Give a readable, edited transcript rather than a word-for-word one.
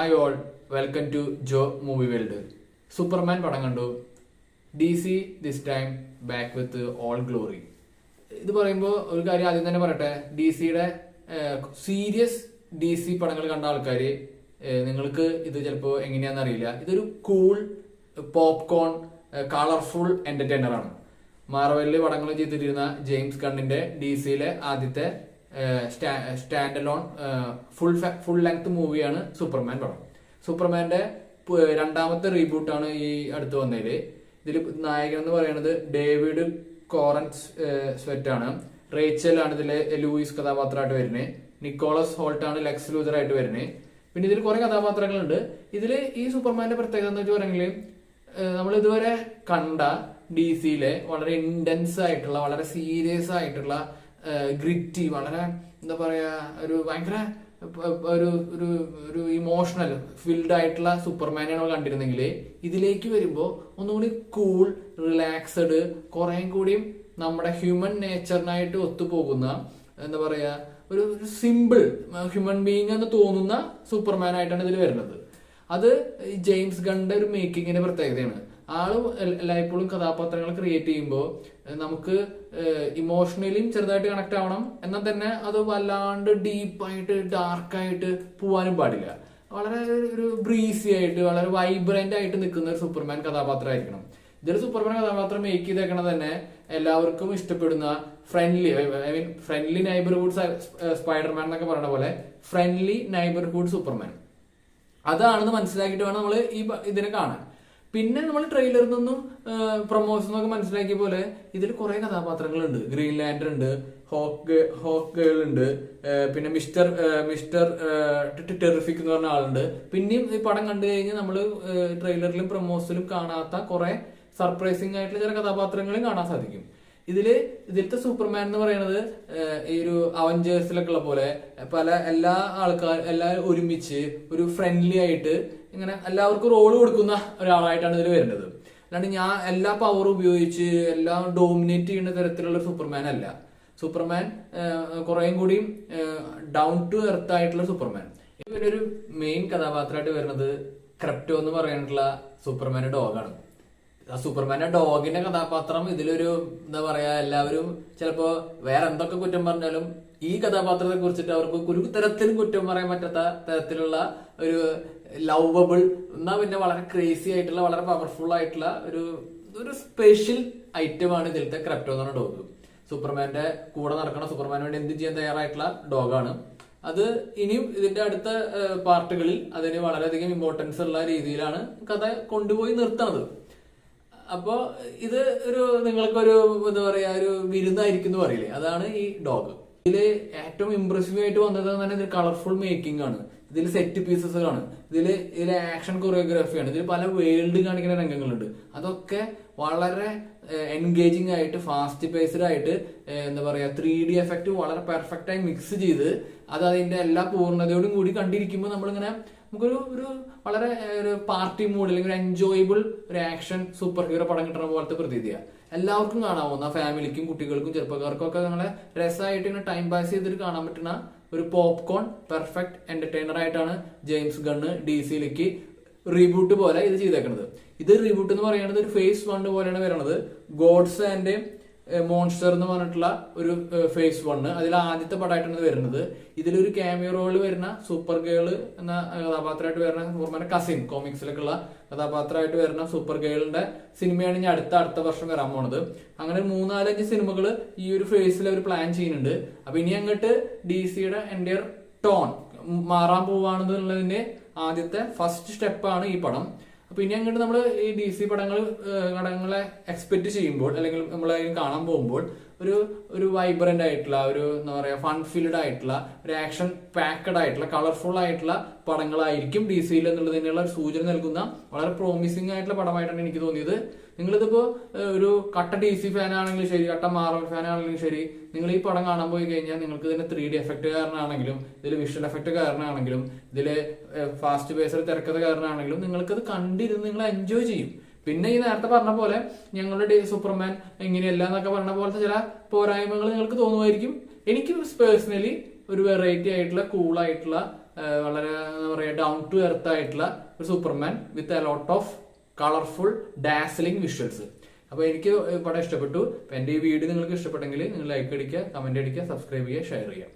Hi all, welcome to Jo Movie World. Superman പടം കണ്ടു. DC this time back with all glory. ഇത് പറയുമ്പോൾ ഒരു കാര്യം ആദ്യം തന്നെ പറയട്ടെ, DCയുടെ സീരിയസ് DC പടങ്ങൾ കണ്ട ആൾക്കാർ നിങ്ങൾക്ക് ഇത് ചിലപ്പോൾ എങ്ങനെയാണെന്ന് അറിയില്ല. ഇതൊരു കൂൾ പോപ്കോൺ കളർഫുൾ എന്റർടൈനർ ആണ്. മാർവലിലെ പടങ്ങൾ ചെയ്തിട്ടിരുന്ന ജെയിംസ് ഗണ്ണിന്റെ DCയിലെ ആദ്യത്തെ സ്റ്റാൻഡ് അലോൺ ഫുൾ ലെങ്ത് മൂവിയാണ് സൂപ്പർമാൻ പടം. സൂപ്പർമാന്റെ രണ്ടാമത്തെ റീബൂട്ടാണ് ഈ അടുത്ത് വന്നതില്. ഇതിൽ നായകൻ എന്ന് പറയുന്നത് ഡേവിഡ് കോറൻസ് സ്വെറ്റ് ആണ്. റേച്ചൽ ആണ് ഇതിലെ ലൂയിസ് കഥാപാത്രമായിട്ട് വരുന്നത്. നിക്കോളസ് ഹോൾട്ട് ആണ് ലെക്സ് ലൂതർ ആയിട്ട് വരുന്നത്. പിന്നെ ഇതിൽ കുറെ കഥാപാത്രങ്ങളുണ്ട്. ഇതില് ഈ സൂപ്പർമാന്റെ പ്രത്യേകത എന്ന് വെച്ച് പറയുമെങ്കിൽ നമ്മൾ ഇതുവരെ കണ്ട DCയിലെ വളരെ ഇന്റൻസ് ആയിട്ടുള്ള, വളരെ സീരിയസ് ആയിട്ടുള്ള, ഗ്രിറ്റി, വളരെ എന്താ പറയാ, ഒരു ഭയങ്കര ഒരു ഇമോഷണൽ ഫീൽഡ് ആയിട്ടുള്ള സൂപ്പർമാനെയാണ് കണ്ടിരുന്നെങ്കിൽ ഇതിലേക്ക് വരുമ്പോൾ ഒന്നുകൂടി കൂൾ, റിലാക്സ്ഡ്, കുറേ കൂടിയും നമ്മുടെ ഹ്യൂമൻ നേച്ചറിനായിട്ട് ഒത്തുപോകുന്ന, എന്താ പറയാ, ഒരു സിമ്പിൾ ഹ്യൂമൻ ബീയിങ് എന്ന് തോന്നുന്ന സൂപ്പർമാൻ ആയിട്ടാണ് ഇതിൽ വരുന്നത്. അത് ജെയിംസ് ഗണ്ണിന്റെ ഒരു മേക്കിങ്ങിന്റെ പ്രത്യേകതയാണ്. ആള് എല്ലായ്പ്പോഴും കഥാപാത്രങ്ങൾ ക്രിയേറ്റ് ചെയ്യുമ്പോൾ നമുക്ക് ഇമോഷണലിയും ചെറുതായിട്ട് കണക്ട് ആവണം, എന്നാൽ തന്നെ അത് വല്ലാണ്ട് ഡീപ്പായിട്ട് ഡാർക്കായിട്ട് പോവാനും പാടില്ല. വളരെ ഒരു ബ്രീസി ആയിട്ട്, വളരെ വൈബ്രന്റ് ആയിട്ട് നിൽക്കുന്ന ഒരു സൂപ്പർമാൻ കഥാപാത്രമായിരിക്കണം. ഇതൊരു സൂപ്പർമാൻ കഥാപാത്രം മേക്ക് ചെയ്തേക്കണത് തന്നെ എല്ലാവർക്കും ഇഷ്ടപ്പെടുന്ന ഫ്രണ്ട്ലി നൈബർഹുഡ് സ്പൈഡർമാൻ എന്നൊക്കെ പറയുന്ന പോലെ ഫ്രണ്ട്ലി നൈബർഹുഡ് സൂപ്പർമാൻ. അതാണെന്ന് മനസ്സിലാക്കിയിട്ട് വേണം നമ്മൾ ഇതിനെ കാണാൻ. പിന്നെ നമ്മൾ ട്രെയിലറിൽ നിന്നും പ്രൊമോഷൻ ഒക്കെ മനസ്സിലാക്കിയ പോലെ ഇതിൽ കുറെ കഥാപാത്രങ്ങളുണ്ട്. ഗ്രീൻ ലാൻഡർ ഉണ്ട്, ഹോക്ക് ഗേൾ ഉണ്ട്, പിന്നെ മിസ്റ്റർ ടെറിഫിക് എന്ന് പറഞ്ഞ ആളുണ്ട്. പിന്നെയും ഈ പടം കണ്ടു കഴിഞ്ഞാൽ നമ്മൾ ട്രെയിലറിലും പ്രൊമോഷനിലും കാണാത്ത കുറെ സർപ്രൈസിംഗ് ആയിട്ടുള്ള ചില കഥാപാത്രങ്ങളും കാണാൻ സാധിക്കും. ഇതിലത്തെ സൂപ്പർമാൻ എന്ന് പറയുന്നത് ഈ ഒരു അവഞ്ചേഴ്സിലൊക്കെ ഉള്ള പോലെ എല്ലാവരും ഒരുമിച്ച് ഒരു ഫ്രണ്ട്ലി ആയിട്ട് ഇങ്ങനെ എല്ലാവർക്കും റോള് കൊടുക്കുന്ന ഒരാളായിട്ടാണ് ഇതിൽ വരുന്നത്. അല്ലാണ്ട് ഞാൻ എല്ലാ പവറും ഉപയോഗിച്ച് എല്ലാം ഡോമിനേറ്റ് ചെയ്യുന്ന തരത്തിലുള്ള സൂപ്പർമാൻ അല്ല. സൂപ്പർമാൻ കുറേയും കൂടിയും ഡൗൺ ടു എർത്ത് ആയിട്ടുള്ള സൂപ്പർമാൻ. പിന്നെ ഒരു മെയിൻ കഥാപാത്രമായിട്ട് വരുന്നത് ക്രിപ്റ്റോ എന്ന് പറഞ്ഞിട്ടുള്ള സൂപ്പർമാന്റെ ഡോഗാണ്. ആ സൂപ്പർമാന്റെ ഡോഗിന്റെ കഥാപാത്രം ഇതിലൊരു എന്താ പറയാ, എല്ലാവരും ചിലപ്പോ വേറെ എന്തൊക്കെ കുറ്റം പറഞ്ഞാലും ഈ കഥാപാത്രത്തെ കുറിച്ചിട്ട് അവർക്ക് ഒരു തരത്തിലും കുറ്റം പറയാൻ പറ്റാത്ത തരത്തിലുള്ള ഒരു ലവബിൾ, എന്നാ പിന്നെ വളരെ ക്രേസി ആയിട്ടുള്ള, വളരെ പവർഫുൾ ആയിട്ടുള്ള ഒരു സ്പെഷ്യൽ ഐറ്റമാണ് ഇതിലത്തെ ക്രിപ്റ്റോ എന്ന് പറഞ്ഞ ഡോഗ്. സൂപ്പർമാന്റെ കൂടെ നടക്കുന്ന, സൂപ്പർമാന് വേണ്ടി എന്ത് ചെയ്യാൻ തയ്യാറായിട്ടുള്ള ഡോഗാണ്. അത് ഇനിയും ഇതിന്റെ അടുത്ത പാർട്ടുകളിൽ അതിന് വളരെയധികം ഇമ്പോർട്ടൻസ് ഉള്ള രീതിയിലാണ് കഥ കൊണ്ടുപോയി നിർത്തുന്നത്. അപ്പോ ഇത് നിങ്ങൾക്കൊരു എന്താ പറയാ, ഒരു വിരുന്നായിരിക്കും എന്ന് പറയില്ലേ, അതാണ് ഈ ഡോഗ്. ഇതില് ഏറ്റവും ഇംപ്രസീവ് ആയിട്ട് വന്നത് തന്നെ ഇതിൽ കളർഫുൾ മേക്കിംഗ് ആണ്. ഇതിൽ സെറ്റ് പീസസുകളാണ്, ഇതിലെ ആക്ഷൻ കൊറിയോഗ്രാഫിയാണ്, ഇതിൽ പല വേൾഡ് കാണിക്കുന്ന രംഗങ്ങളുണ്ട്. അതൊക്കെ വളരെ എൻഗേജിങ് ആയിട്ട്, ഫാസ്റ്റ് പേസ്ഡ് ആയിട്ട്, എന്താ പറയാ, 3D എഫക്ട് വളരെ പെർഫെക്റ്റ് ആയി മിക്സ് ചെയ്ത് അത് അതിന്റെ എല്ലാ പൂർണ്ണതയോടും കൂടി കണ്ടിരിക്കുമ്പോൾ നമ്മളിങ്ങനെ നമുക്കൊരു വളരെ ഒരു പാർട്ടി മൂഡ്, അല്ലെങ്കിൽ ഒരു എൻജോയബിൾ ഒരു ആക്ഷൻ സൂപ്പർ ഹീറോ പടം കിട്ടുന്ന പോലത്തെ പ്രതീതിയാണ്. എല്ലാവർക്കും കാണാവുന്ന, ഫാമിലിക്കും കുട്ടികൾക്കും ചെറുപ്പക്കാർക്കും ഒക്കെ നിങ്ങളെ രസമായിട്ട് ഇങ്ങനെ ടൈം പാസ് ചെയ്തിട്ട് കാണാൻ പറ്റുന്ന ഒരു പോപ്കോൺ പെർഫെക്റ്റ് എന്റർടൈനർ ആയിട്ടാണ് ജെയിംസ് ഗണ്ണ് DCയിലേക്ക് റീബൂട്ട് പോലെ ഇത് ചെയ്തേക്കുന്നത്. ഇത് റീബൂട്ട് എന്ന് പറയുന്നത് ഒരു ഫേസ് 1 പോലെയാണ് വരുന്നത്. ഗോഡ്സ് ആൻഡ് മോൺസ്റ്റർ എന്ന് പറഞ്ഞിട്ടുള്ള ഒരു ഫേസ് 1, അതിൽ ആദ്യത്തെ പടമായിട്ടാണ് വരുന്നത്. ഇതിലൊരു ക്യാമിയോ റോള് വരുന്ന സൂപ്പർ ഗേൾ എന്ന കഥാപാത്രമായിട്ട് വരുന്ന സൂപ്പർമാന്റെ കസിൻ, കോമിക്സിലൊക്കെ ഉള്ള കഥാപാത്രമായിട്ട് വരുന്ന സൂപ്പർ ഗേളിന്റെ സിനിമയാണ് ഇനി അടുത്ത വർഷം വരാൻ പോണത്. അങ്ങനെ 3-4-5 സിനിമകൾ ഈ ഒരു ഫേസിൽ അവർ പ്ലാൻ ചെയ്യുന്നുണ്ട്. അപ്പൊ ഇനി അങ്ങോട്ട് DCയുടെ എൻ്റയർ ടോൺ മാറാൻ പോവാണെന്നുള്ളതിന്റെ ആദ്യത്തെ ഫസ്റ്റ് സ്റ്റെപ്പാണ് ഈ പടം. അപ്പൊ ഇനി അങ്ങോട്ട് നമ്മൾ ഈ DC പടങ്ങളെ എക്സ്പെക്ട് ചെയ്യുമ്പോൾ, അല്ലെങ്കിൽ നമ്മൾ കാണാൻ പോകുമ്പോൾ ഒരു വൈബ്രന്റ് ആയിട്ടുള്ള, ഒരു എന്താ പറയാ, ഫൺ ഫീൽഡ് ആയിട്ടുള്ള, ഒരു ആക്ഷൻ പാക്കഡ് ആയിട്ടുള്ള, കളർഫുൾ ആയിട്ടുള്ള പടങ്ങളായിരിക്കും DCയിൽ എന്നുള്ളതിനുള്ള ഒരു സൂചന നൽകുന്ന വളരെ പ്രോമിസിംഗ് ആയിട്ടുള്ള പടമായിട്ടാണ് എനിക്ക് തോന്നിയത്. നിങ്ങളിതിപ്പോ ഒരു കട്ട DC ഫാൻ ആണെങ്കിലും ശരി, കട്ട മാർവൽ ഫാൻ ആണെങ്കിലും ശരി, നിങ്ങൾ ഈ പടം കാണാൻ പോയി കഴിഞ്ഞാൽ നിങ്ങൾക്ക് ഇതിന്റെ 3D എഫക്ട് കാരണമാണെങ്കിലും, ഇതിൽ വിഷ്വൽ എഫക്ട് കാരണമാണെങ്കിലും, ഇതില് ഫാസ്റ്റ് പേസർ തിരക്കഥ കാരണമാണെങ്കിലും നിങ്ങൾക്കത് കണ്ടിരുന്ന് നിങ്ങൾ എൻജോയ് ചെയ്യും. പിന്നെ ഈ നേരത്തെ പറഞ്ഞ പോലെ ഞങ്ങളുടെ സൂപ്പർമാൻ എങ്ങനെയല്ല എന്നൊക്കെ പറഞ്ഞ പോലത്തെ ചില പോരായ്മകൾ നിങ്ങൾക്ക് തോന്നുമായിരിക്കും. എനിക്ക് പേഴ്സണലി ഒരു വെറൈറ്റി ആയിട്ടുള്ള, കൂൾ ആയിട്ടുള്ള, വളരെ എന്താ പറയുക ഡൗൺ ടു എർത്ത് ആയിട്ടുള്ള ഒരു Superman with a lot of colourful dazzling visuals. അപ്പോൾ എനിക്ക് പടം ഇഷ്ടപ്പെട്ടു. അപ്പോൾ എൻ്റെ ഈ വീഡിയോ നിങ്ങൾക്ക് ഇഷ്ടപ്പെട്ടെങ്കിൽ നിങ്ങൾ ലൈക്ക് അടിക്കുക, കമന്റ് അടിക്കുക, സബ്സ്ക്രൈബ് ചെയ്യുക, ഷെയർ ചെയ്യുക.